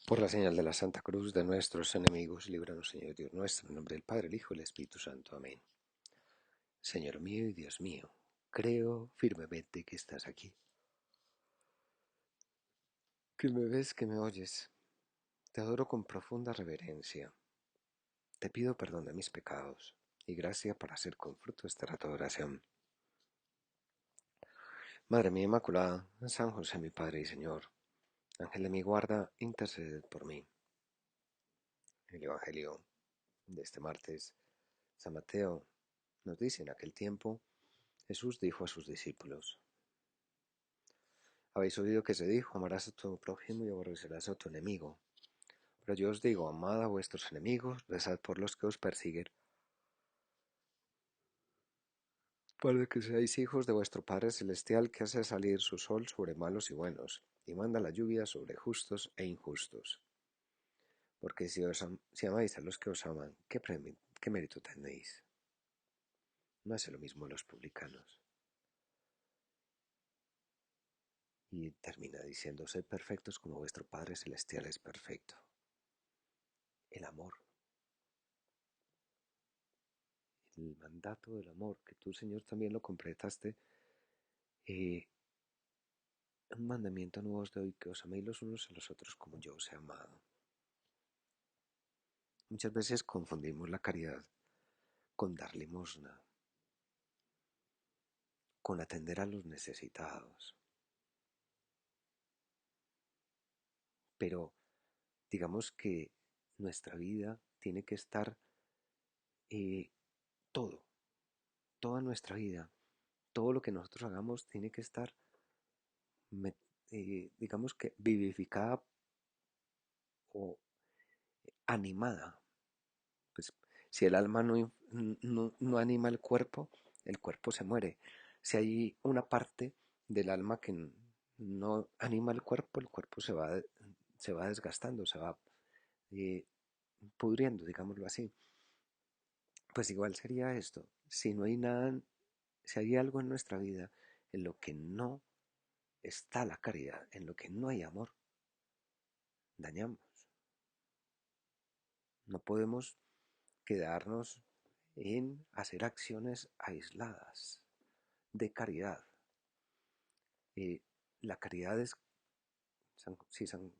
Por la señal de la Santa Cruz de nuestros enemigos, líbranos, Señor Dios nuestro, en nombre del Padre, el Hijo y el Espíritu Santo. Amén. Señor mío y Dios mío, creo firmemente que estás aquí, que me ves, que me oyes. Te adoro con profunda reverencia. Te pido perdón de mis pecados y gracia para hacer con fruto esta rato de oración. Madre mía Inmaculada, San José mi Padre y Señor, Ángel de mi guarda, interceded por mí. El Evangelio de este martes, San Mateo nos dice: en aquel tiempo Jesús dijo a sus discípulos: habéis oído que se dijo, amarás a tu prójimo y aborrecerás a tu enemigo. Pero yo os digo, amad a vuestros enemigos, rezad por los que os persiguen, para que seáis hijos de vuestro Padre Celestial, que hace salir su sol sobre malos y buenos, y manda la lluvia sobre justos e injustos. Porque si amáis a los que os aman, ¿qué mérito tenéis? No hace lo mismo los publicanos. Y termina diciendo: sed perfectos como vuestro Padre Celestial es perfecto. El amor, el mandato del amor, que tú, Señor, también lo completaste. Un mandamiento nuevo os doy, que os améis los unos a los otros como yo os he amado. Muchas veces confundimos la caridad con dar limosna, con atender a los necesitados. Pero digamos que nuestra vida tiene que estar, eh, todo, toda nuestra vida, todo lo que nosotros hagamos tiene que estar, digamos que vivificada o animada. Pues si el alma no anima el cuerpo se muere. Si hay una parte del alma que no anima el cuerpo se va desgastando, se va eh, pudriendo, digámoslo así. Pues igual sería esto. Si no hay nada, si hay algo en nuestra vida en lo que no está la caridad, en lo que no hay amor, dañamos. No podemos quedarnos en hacer acciones aisladas de caridad. Eh, la caridad es, si San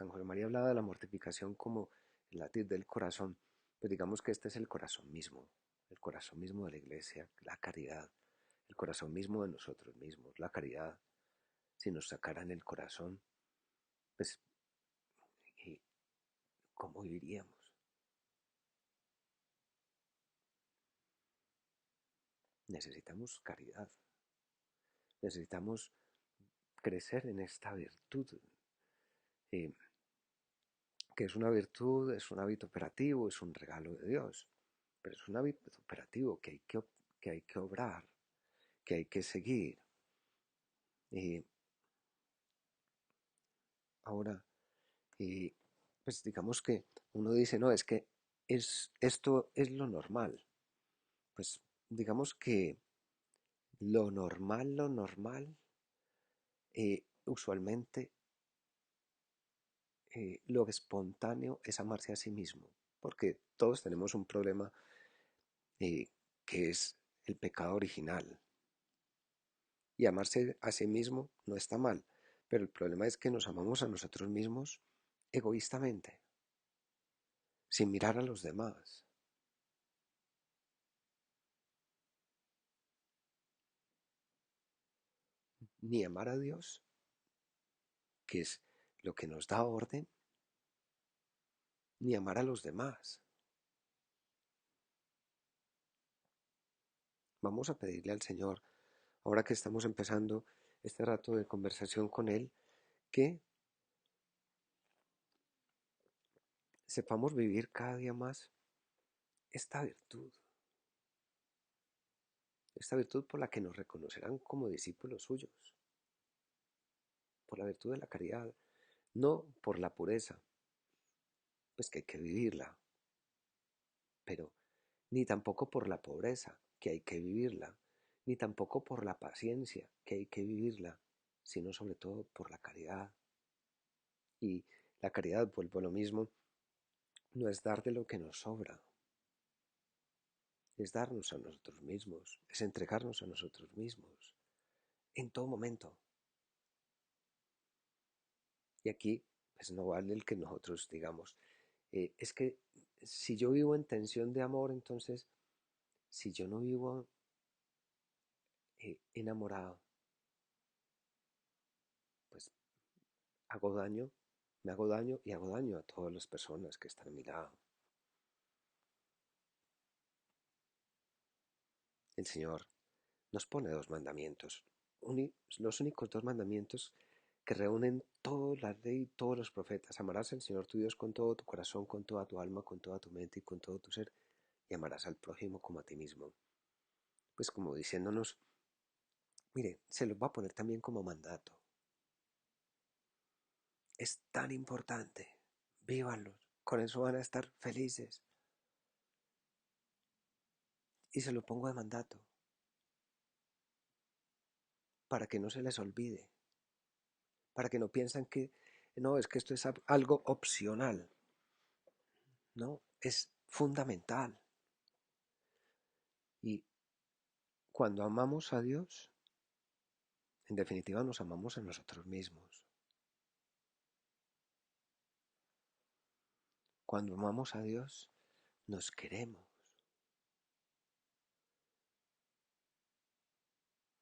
José María hablaba de la mortificación como el latir del corazón, pues digamos que este es el corazón mismo de la iglesia, la caridad, el corazón mismo de nosotros mismos, la caridad. Si nos sacaran el corazón, pues, eh, ¿cómo viviríamos? Necesitamos caridad, necesitamos crecer en esta virtud, eh, que es una virtud, es un hábito operativo, es un regalo de Dios, pero es un hábito operativo que hay que obrar, que hay que seguir. Eh, ahora, eh, pues digamos que uno dice, no, es que esto es lo normal. Pues digamos que lo normal, usualmente lo espontáneo es amarse a sí mismo, porque todos tenemos un problema, eh, que es el pecado original. Y amarse a sí mismo no está mal, pero el problema es que nos amamos a nosotros mismos egoístamente, sin mirar a los demás. Ni amar a Dios, que es lo que nos da orden, ni amar a los demás. Vamos a pedirle al Señor, ahora que estamos empezando este rato de conversación con Él, que sepamos vivir cada día más esta virtud por la que nos reconocerán como discípulos suyos, por la virtud de la caridad, no por la pureza, pues que hay que vivirla, pero ni tampoco por la pobreza, que hay que vivirla, ni tampoco por la paciencia, que hay que vivirla, sino sobre todo por la caridad. Y La caridad, vuelvo a lo mismo, no es dar de lo que nos sobra, es darnos a nosotros mismos, es entregarnos a nosotros mismos, en todo momento. Y aquí, pues no vale el que nosotros digamos, es que si yo vivo en tensión de amor, entonces, si yo no vivo enamorado, pues hago daño, me hago daño y hago daño a todas las personas que están a mi lado. El Señor nos pone dos mandamientos, los únicos dos mandamientos que reúnen toda la ley y todos los profetas. Amarás al Señor tu Dios con todo tu corazón, con toda tu alma, con toda tu mente y con todo tu ser, y amarás al prójimo como a ti mismo. Pues como diciéndonos, mire, se los va a poner también como mandato. Es tan importante, vívanlos, con eso van a estar felices. Y se lo pongo de mandato, para que no se les olvide, para que no piensen que, no, es que esto es algo opcional. No, es fundamental. Y cuando amamos a Dios, en definitiva nos amamos a nosotros mismos. Cuando amamos a Dios, nos queremos.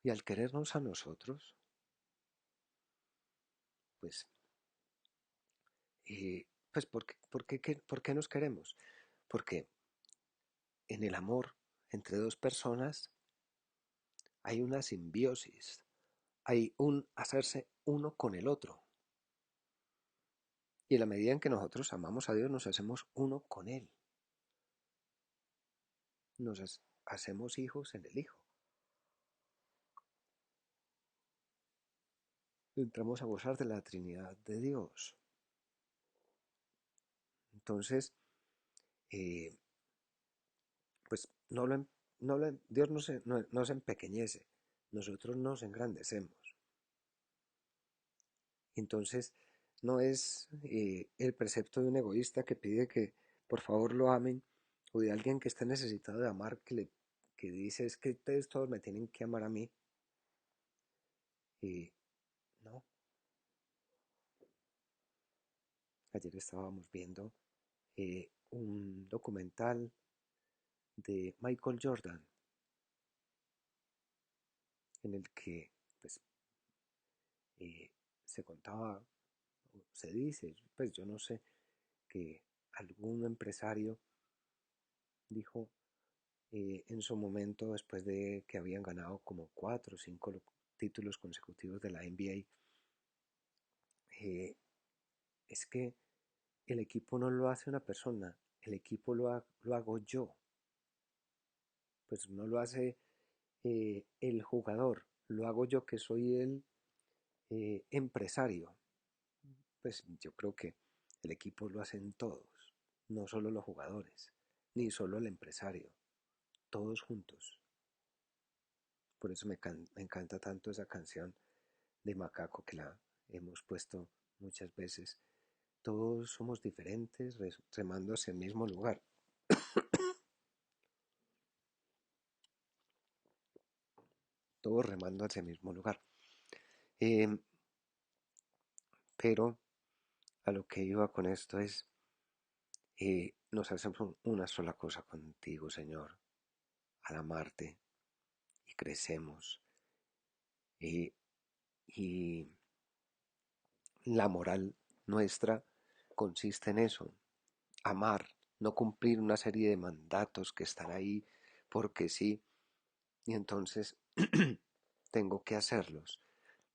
Y al querernos a nosotros, pues, pues ¿por qué nos queremos? Porque en el amor entre dos personas hay una simbiosis, hay un hacerse uno con el otro. Y en la medida en que nosotros amamos a Dios, nos hacemos uno con Él. Nos hacemos hijos en el Hijo. Entramos a gozar de la Trinidad de Dios. Entonces, eh, pues Dios no se empequeñece, nosotros nos engrandecemos. Entonces, no es el precepto de un egoísta que pide que por favor lo amen, o de alguien que esté necesitado de amar, que dice es que ustedes todos me tienen que amar a mí. No, ayer estábamos viendo un documental de Michael Jordan, en el que pues, eh, se contaba, se dice, pues yo no sé, que algún empresario dijo en su momento, después de que habían ganado como 4 o 5 títulos consecutivos de la NBA, es que el equipo no lo hace una persona, el equipo lo hago yo. Pues no lo hace el jugador, lo hago yo que soy el empresario. Pues yo creo que el equipo lo hacen todos, no solo los jugadores, ni solo el empresario, todos juntos. Por eso me encanta tanto esa canción de Macaco que la hemos puesto muchas veces. Todos somos diferentes remando hacia el mismo lugar. Todos remando hacia el mismo lugar. Eh, pero a lo que iba con esto es, nos hacemos una sola cosa contigo, Señor, al amarte y crecemos. Eh, y la moral nuestra consiste en eso, amar, no cumplir una serie de mandatos que están ahí porque sí, y entonces tengo que hacerlos,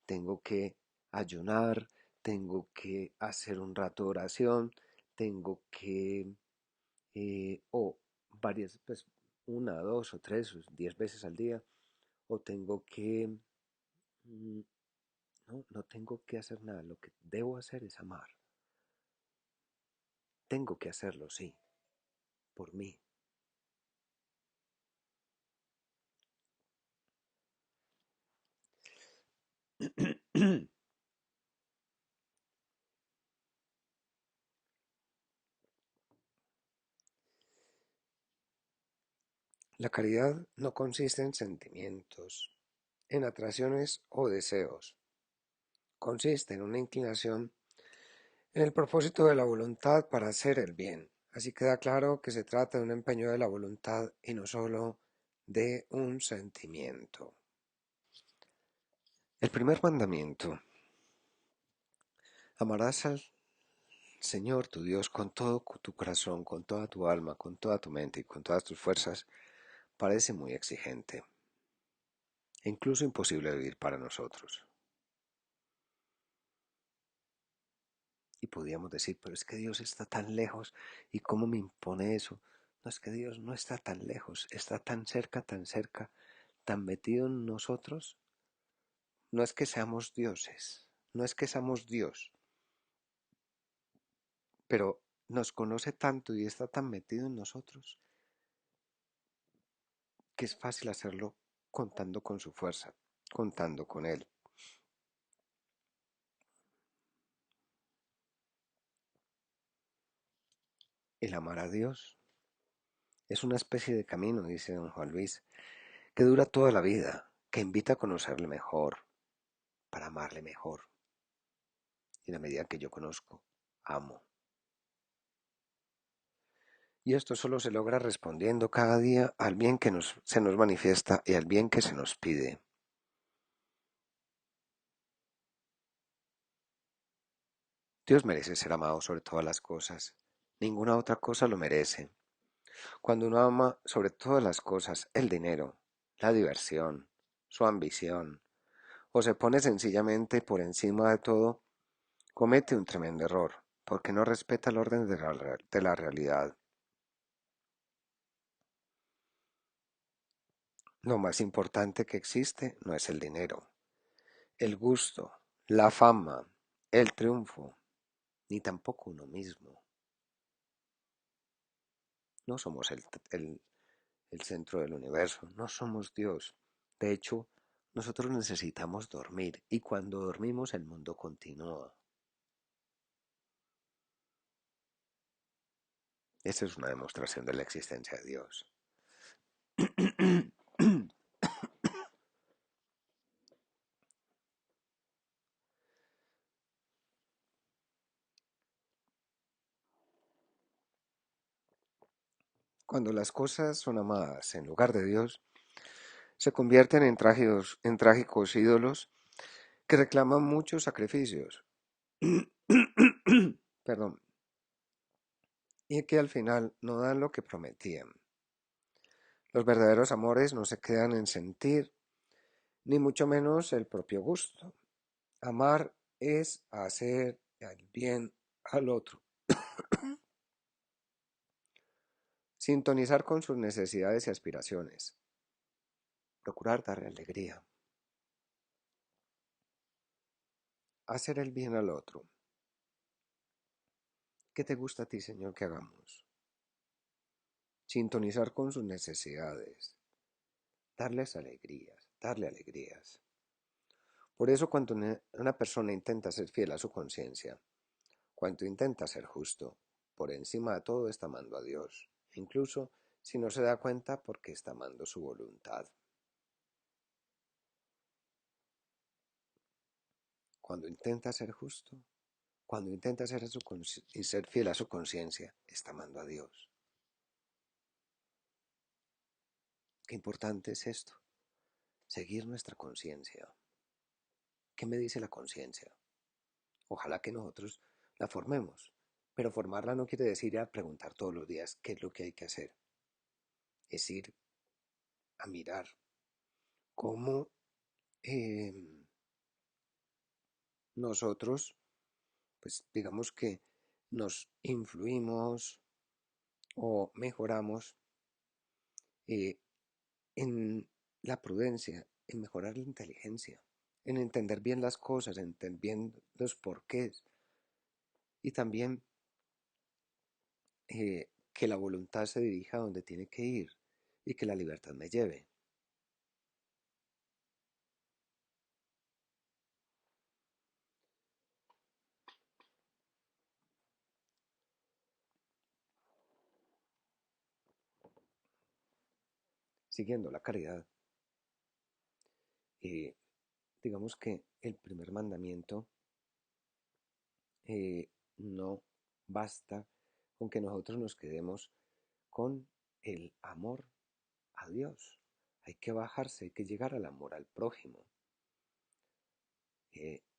tengo que ayunar, tengo que hacer un rato de oración, tengo que, o varias, pues 1, 2 o 3 o 10 veces al día, o tengo que, no tengo que hacer nada, lo que debo hacer es amar. Tengo que hacerlo, sí, por mí. La caridad no consiste en sentimientos, en atracciones o deseos. Consiste en una inclinación en el propósito de la voluntad para hacer el bien. Así queda claro que se trata de un empeño de la voluntad y no solo de un sentimiento. El primer mandamiento: amarás al Señor tu Dios con todo tu corazón, con toda tu alma, con toda tu mente y con todas tus fuerzas, parece muy exigente e incluso imposible de vivir para nosotros. Y podríamos decir, pero es que Dios está tan lejos, ¿y cómo me impone eso? No, es que Dios no está tan lejos, está tan cerca, tan metido en nosotros. No es que seamos dioses, no es que seamos Dios, pero nos conoce tanto y está tan metido en nosotros que es fácil hacerlo contando con su fuerza, contando con Él. El amar a Dios es una especie de camino, dice don Juan Luis, que dura toda la vida, que invita a conocerle mejor, para amarle mejor. Y en la medida que yo conozco, amo. Y esto solo se logra respondiendo cada día al bien que se nos manifiesta y al bien que se nos pide. Dios merece ser amado sobre todas las cosas. Ninguna otra cosa lo merece. Cuando uno ama sobre todas las cosas el dinero, la diversión, su ambición, o se pone sencillamente por encima de todo, comete un tremendo error, porque no respeta el orden de la realidad. Lo más importante que existe no es el dinero, el gusto, la fama, el triunfo, ni tampoco uno mismo. No somos el centro del universo, no somos Dios. De hecho, nosotros necesitamos dormir y cuando dormimos el mundo continúa. Esa es una demostración de la existencia de Dios. Cuando las cosas son amadas en lugar de Dios, se convierten en trágicos ídolos que reclaman muchos sacrificios. Perdón. Y que al final no dan lo que prometían. Los verdaderos amores no se quedan en sentir, ni mucho menos el propio gusto. Amar es hacer el bien al otro, sintonizar con sus necesidades y aspiraciones, procurar darle alegría, hacer el bien al otro. ¿Qué te gusta a ti, Señor, que hagamos? Sintonizar con sus necesidades, darles alegrías, darle alegrías. Por eso cuando una persona intenta ser fiel a su conciencia, cuando intenta ser justo, por encima de todo está amando a Dios, incluso si no se da cuenta porque está amando su voluntad. Cuando intenta ser justo, cuando intenta y ser fiel a su conciencia, está amando a Dios. Qué importante es esto, seguir nuestra conciencia. ¿Qué me dice la conciencia? Ojalá que nosotros la formemos, pero formarla no quiere decir ir a preguntar todos los días qué es lo que hay que hacer. Es ir a mirar cómo eh, nosotros, pues digamos que nos influimos o mejoramos eh, en la prudencia, en mejorar la inteligencia, en entender bien las cosas, en entender bien los porqués y también que la voluntad se dirija a donde tiene que ir y que la libertad me lleve. siguiendo la caridad. Eh, digamos que el primer mandamiento no basta con que nosotros nos quedemos con el amor a Dios. Hay que bajarse, hay que llegar al amor al prójimo.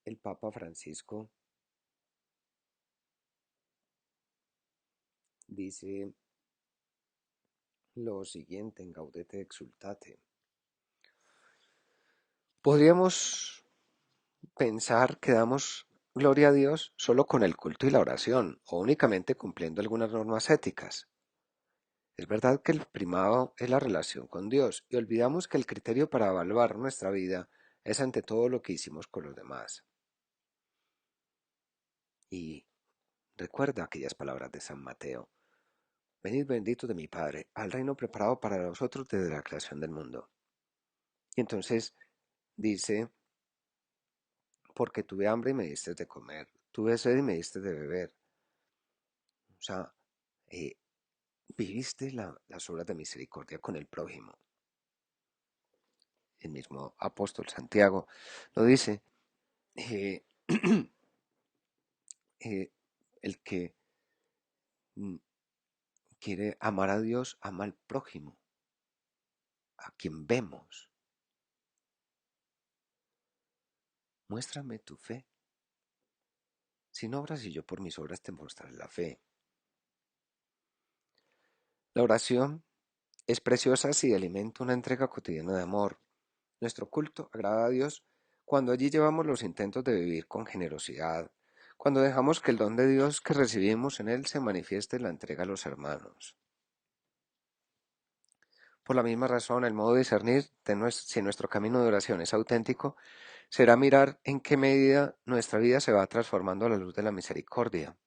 El Papa Francisco dice lo siguiente en Gaudete Exultate. Podríamos pensar que damos gloria a Dios solo con el culto y la oración, o únicamente cumpliendo algunas normas éticas. Es verdad que el primado es la relación con Dios, y olvidamos que el criterio para evaluar nuestra vida es ante todo lo que hicimos con los demás. Y recuerda aquellas palabras de San Mateo: venid benditos de mi Padre, al reino preparado para nosotros desde la creación del mundo. Y entonces dice: porque tuve hambre y me diste de comer, tuve sed y me diste de beber. O sea, eh, viviste las obras de misericordia con el prójimo. El mismo apóstol Santiago lo dice. eh, eh, el que mm, quiere amar a Dios, ama al prójimo, a quien vemos. Muéstrame tu fe. Sin obras y yo por mis obras te mostraré la fe. La oración es preciosa si alimenta una entrega cotidiana de amor. Nuestro culto agrada a Dios cuando allí llevamos los intentos de vivir con generosidad, cuando dejamos que el don de Dios que recibimos en Él se manifieste en la entrega a los hermanos. Por la misma razón, el modo de discernir si nuestro camino de oración es auténtico será mirar en qué medida nuestra vida se va transformando a la luz de la misericordia.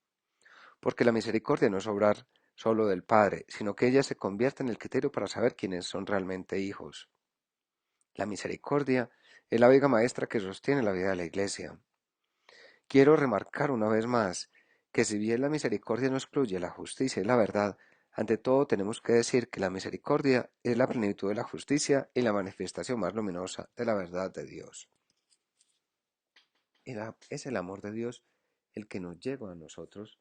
Porque la misericordia no es obrar solo del Padre, sino que ella se convierte en el criterio para saber quiénes son realmente hijos. La misericordia es la viga maestra que sostiene la vida de la Iglesia. Quiero remarcar una vez más que si bien la misericordia no excluye la justicia y la verdad, ante todo tenemos que decir que la misericordia es la plenitud de la justicia y la manifestación más luminosa de la verdad de Dios. Es el amor de Dios el que nos lleva a nosotros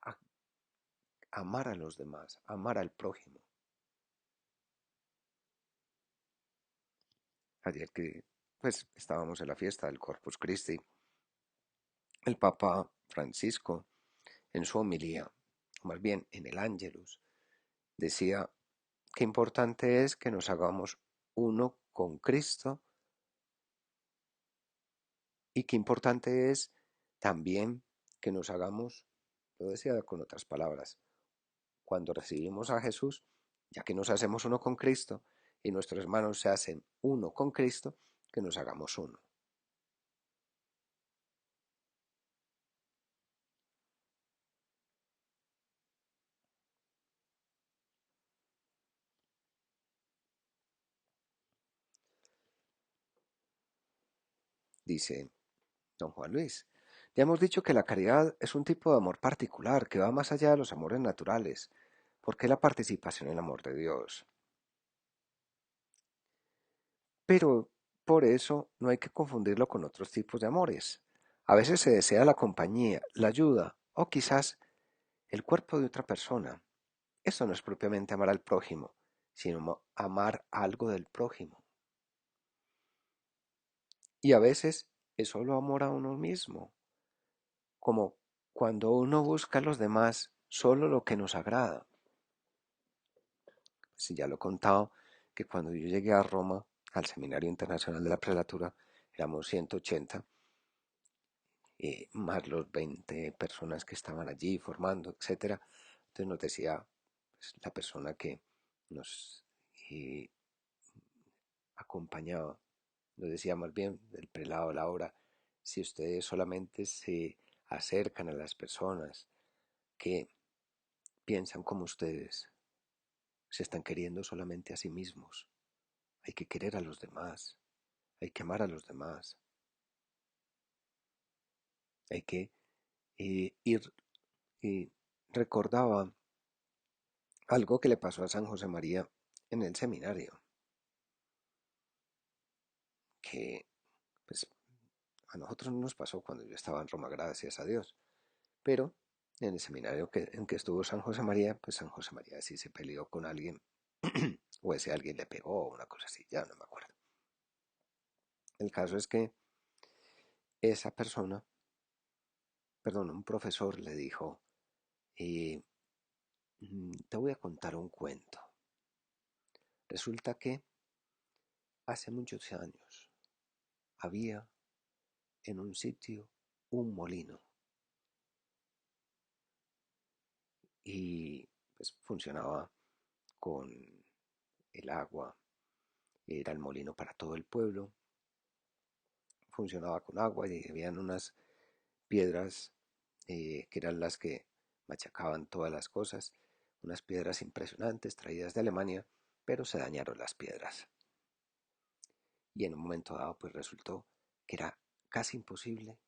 a amar a los demás, a amar al prójimo. Ayer que pues estábamos en la fiesta del Corpus Christi, el Papa Francisco en su homilía, o más bien en el Ángelus, decía: qué importante es que nos hagamos uno con Cristo, y qué importante es también que nos hagamos, lo decía con otras palabras, cuando recibimos a Jesús, ya que nos hacemos uno con Cristo y nuestros hermanos se hacen uno con Cristo, que nos hagamos uno. Dice don Juan Luis: ya hemos dicho que la caridad es un tipo de amor particular que va más allá de los amores naturales, porque es la participación en el amor de Dios. Pero por eso no hay que confundirlo con otros tipos de amores. A veces se desea la compañía, la ayuda o quizás el cuerpo de otra persona. Eso no es propiamente amar al prójimo, sino amar algo del prójimo. Y a veces es solo amor a uno mismo, como cuando uno busca a los demás solo lo que nos agrada. Si ya lo he contado, que cuando yo llegué a Roma, al Seminario Internacional de la Prelatura, éramos 180, más los 20 personas que estaban allí formando, etcétera. Entonces nos decía pues, la persona que nos eh, acompañaba, nos decía más bien del prelado Laura: si ustedes solamente se acercan a las personas que piensan como ustedes, se están queriendo solamente a sí mismos. Hay que querer a los demás, hay que amar a los demás, hay que ir. Y recordaba algo que le pasó a San José María en el seminario, que pues a nosotros no nos pasó cuando yo estaba en Roma, gracias a Dios, pero en el seminario en que estuvo San José María, pues San José María sí se peleó con alguien, o ese alguien le pegó, o una cosa así, ya no me acuerdo. El caso es que esa persona, perdón, un profesor le dijo, eh, te voy a contar un cuento. Resulta que hace muchos años había en un sitio un molino y pues funcionaba con el agua, era el molino para todo el pueblo, funcionaba con agua y habían unas piedras que eran las que machacaban todas las cosas, unas piedras impresionantes traídas de Alemania, pero se dañaron las piedras. Y en un momento dado pues resultó que era casi imposible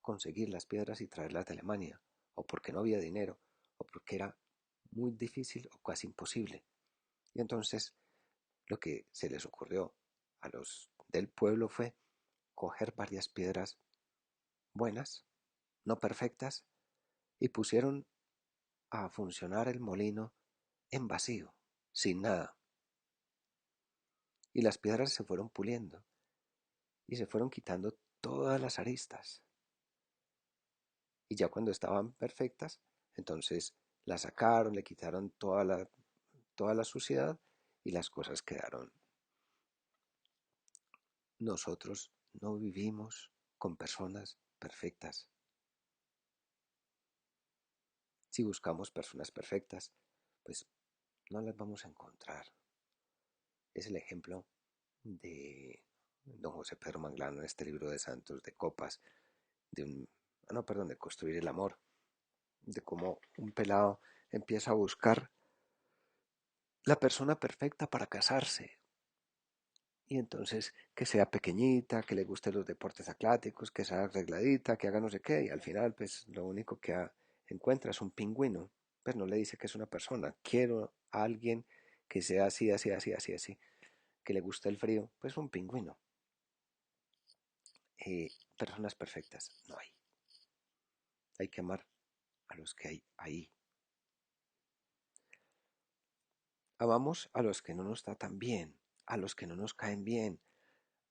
conseguir las piedras y traerlas de Alemania, o porque no había dinero, o porque era muy difícil o casi imposible. Y entonces lo que se les ocurrió a los del pueblo fue coger varias piedras buenas, no perfectas, y pusieron a funcionar el molino en vacío, sin nada. Y las piedras se fueron puliendo y se fueron quitando todas las aristas. Y ya cuando estaban perfectas, entonces las sacaron, le quitaron toda la suciedad y las cosas quedaron. Nosotros no vivimos con personas perfectas. Si buscamos personas perfectas, pues no las vamos a encontrar. Es el ejemplo de don José Pedro Manglano en este libro de Santos de Copas, no, perdón, de Construir el Amor, de cómo un pelado empieza a buscar la persona perfecta para casarse. Y entonces que sea pequeñita, que le gusten los deportes atléticos, que sea arregladita, que haga no sé qué, y al final pues lo único que encuentra es un pingüino. Pues no le dice que es una persona. Quiero a alguien que sea así, así, así, así, así, que le guste el frío, pues un pingüino. Personas perfectas no hay. Hay que amar a los que hay ahí. Amamos a los que no nos tratan bien, a los que no nos caen bien,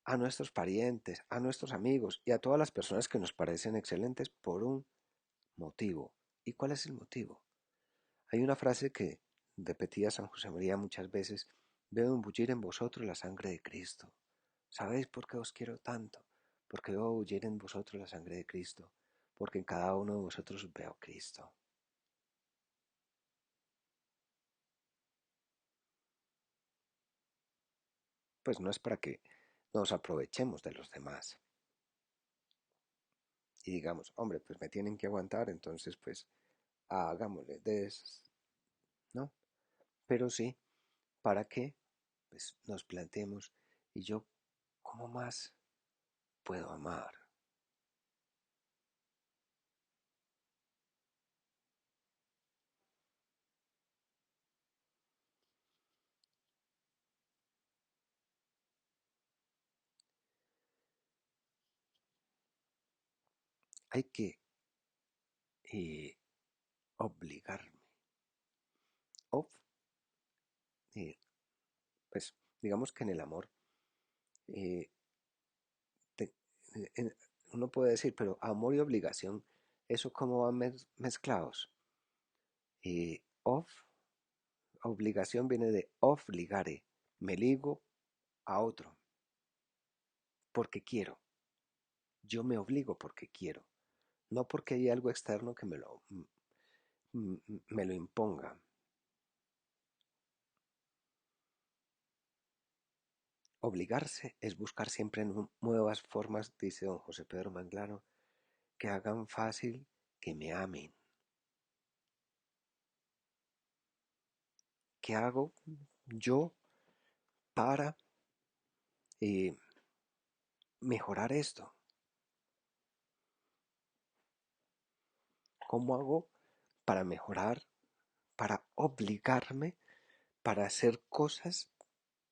a nuestros parientes, a nuestros amigos y a todas las personas que nos parecen excelentes por un motivo. ¿Y cuál es el motivo? Hay una frase que repetía San José María muchas veces: veo embullir en vosotros la sangre de Cristo. ¿Sabéis por qué os quiero tanto? Porque veo bullir en vosotros la sangre de Cristo, porque en cada uno de vosotros veo a Cristo. Pues no es para que nos aprovechemos de los demás y digamos, hombre, pues me tienen que aguantar, entonces pues hagámosle de esas, ¿no? Pero sí, para que pues nos planteemos, y yo, ¿cómo más puedo amar? Hay que eh, obligarme. O, eh, pues digamos que en el amor, eh, te- uno puede decir, pero amor y obligación, ¿eso cómo van mezclados? Of, obligación viene de obligare, me ligo a otro, porque quiero. Yo me obligo porque quiero, no porque hay algo externo que me lo imponga. Obligarse es buscar siempre nuevas formas, dice don José Pedro Manglano, que hagan fácil que me amen. ¿Qué hago yo para eh, mejorar esto? ¿Cómo hago para mejorar, para obligarme, para hacer cosas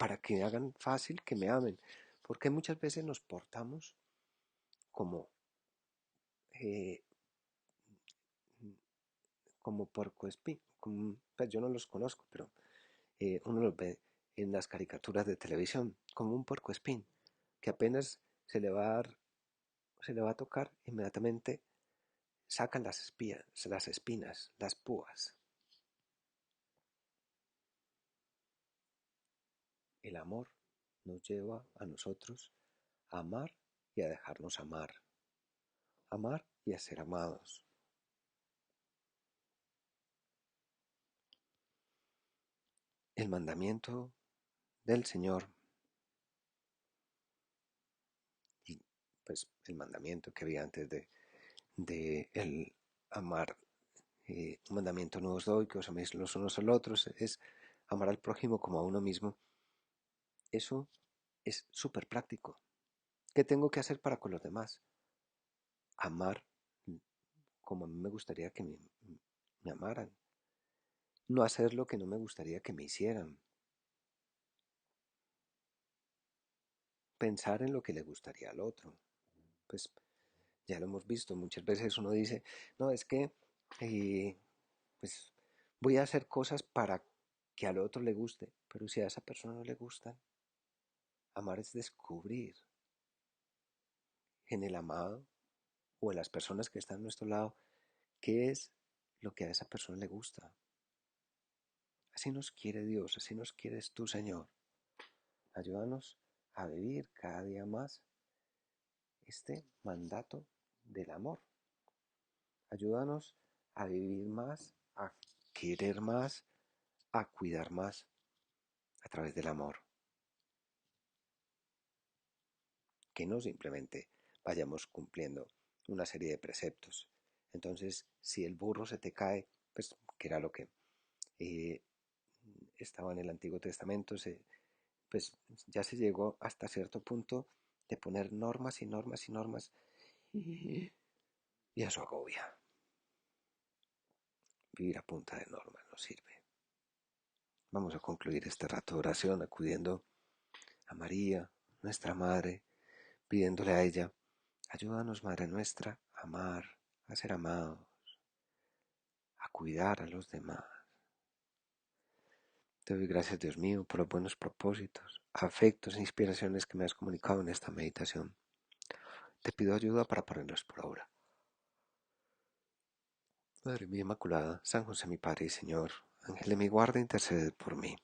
para que hagan fácil que me amen, porque muchas veces nos portamos como, eh, como puercoespín, pues yo no los conozco, pero uno los ve en las caricaturas de televisión, como un puercoespín, que apenas se le va a dar, se le va a tocar, inmediatamente sacan las espinas, las púas. El amor nos lleva a nosotros a amar y a dejarnos amar y a ser amados. El mandamiento del Señor, y pues el mandamiento que había antes de el amar, un mandamiento nuevo os doy, que os améis los unos a los otros, es amar al prójimo como a uno mismo. Eso es súper práctico. ¿Qué tengo que hacer para con los demás? Amar como a mí me gustaría que me amaran. No hacer lo que no me gustaría que me hicieran. Pensar en lo que le gustaría al otro. Pues ya lo hemos visto, muchas veces uno dice, no, es que eh, pues voy a hacer cosas para que al otro le guste, pero si a esa persona no le gusta, amar es descubrir en el amado o en las personas que están a nuestro lado qué es lo que a esa persona le gusta. Así nos quiere Dios, así nos quieres tú, Señor. Ayúdanos a vivir cada día más este mandato del amor. Ayúdanos a vivir más, a querer más, a cuidar más a través del amor. Que no simplemente vayamos cumpliendo una serie de preceptos. Entonces, si el burro se te cae, pues que era lo que eh, estaba en el Antiguo Testamento, pues ya se llegó hasta cierto punto de poner normas y normas y normas y eso agobia. Vivir a punta de normas no sirve. Vamos a concluir este rato de oración acudiendo a María, nuestra Madre, pidiéndole a ella, ayúdanos, Madre nuestra, a amar, a ser amados, a cuidar a los demás. Te doy gracias, Dios mío, por los buenos propósitos, afectos e inspiraciones que me has comunicado en esta meditación. Te pido ayuda para ponerlos por obra. Madre mía Inmaculada, San José mi Padre y Señor, Ángel de mi guarda, intercede por mí.